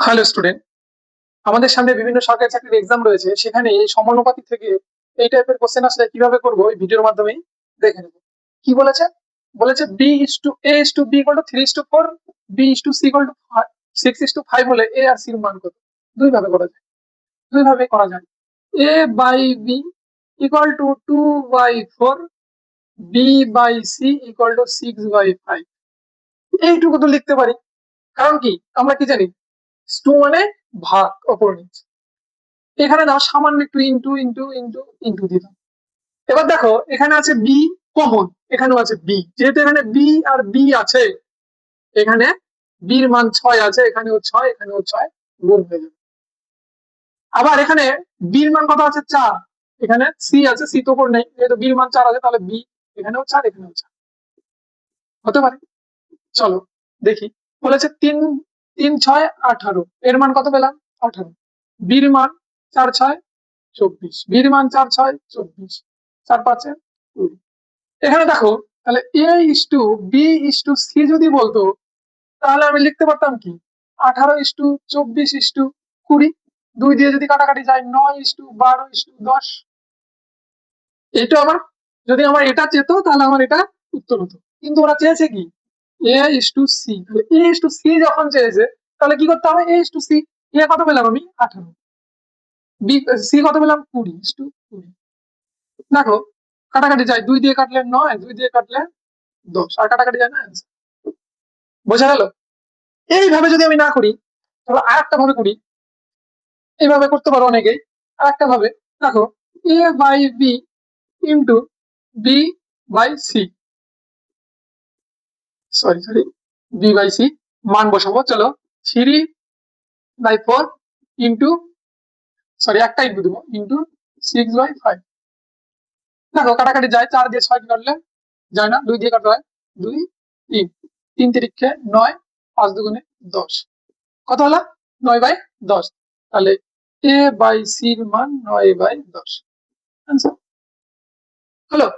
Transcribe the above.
Hello student, আমাদের সামনে বিভিন্ন সরকারি চাকরির এক্সাম রয়েছে, সেখানে এই সমানুপাতিক থেকে এই টাইপের কোশ্চেন আসলে কিভাবে করবো এই ভিডিওর মাধ্যমেই দেখে নেব। কি বলেছে? বলেছে B is to A is to B equal to 3:4, B is to C equal to 6:5 হলে এ আর সির মান কত? দুইভাবে করা যায়, দুইভাবে করা যায়। A by b equal to 2/4, b by c equal to 6/5। এইটুকু তো লিখতে পারি, কারণ কি আমরা কি জানি, টু মানে ভাগ, অপর নিচ। এখানে দাও সামান্য একটু ইন্টু ইন্টু ইন্টু ইন্টু দিলাম। এবার দেখো এখানে আছে বি কমন, এখানেও আছে বি, যেহেতু এখানে বি আর বি আছে, এখানে বির মান 6 আছে, এখানেও 6, এখানেও 6, গুণ হয়ে যাবে। আবার এখানে বির মান কত আছে? 4, এখানে সি আছে, সি তো উপর নেই, যেহেতু বির মান 4 আছে, তাহলে বি এখানেও 4, এখানেও 4 হতে পারে। চলো দেখি। বলেছে 3 3 6 18, এর মান কত পেলাম? 18। বির মান 4 6 24, বির মান 4 6 24, 4 5 20। এখানে দেখো, তাহলে a is to b is to c যদি বলতো, তাহলে আমি লিখতে পারতাম কি 18 ইস টু 24 ইস টু 20, 2 দিয়ে যদি কাটাকাটি যায় 9 ইস টু 12 ইস টু 10। এটা আমার, যদি আমার এটা চেত তাহলে আমার এটা উত্তর হতো, কিন্তু ওরা চেয়েছে কি এ ইস টু সি। তাহলে এ ইস টু সি যখন চেয়েছে, তাহলে কি করতে হবে? এ ইস টু সি, এ কত পেলাম আমি? 18, বি সি কত পেলাম? 20 ইস টু 20। দেখো কাটাকাটি যায়, 2 দিয়ে কাটলে 9, 2 দিয়ে কাটলে 10, আর কাটাকাটি যায় না, answer। বোঝা গেল? এইভাবে যদি আমি না করি, তাহলে আর একটা ভাবে করি। এইভাবে করতে পারো অনেকেই। আর একটা ভাবে দেখো, a by b into b by c, sorry sorry, b by c মান বসাবো। চলো 3/4 ইন্টু, সরি একটা ইন্টু দেবো, ইন্টু 6/5। দেখো কাটাকাটি যায়, 4 দিয়ে 6 কাটলে যায় না, 2 দিয়ে কাটতে হয়, 2 3, 3 তিরিক্ষে 9, 5 দুগুণে 10, কত হলো? 9/10। তাহলে এ বাই সির মান 9/10, আনসার হলো।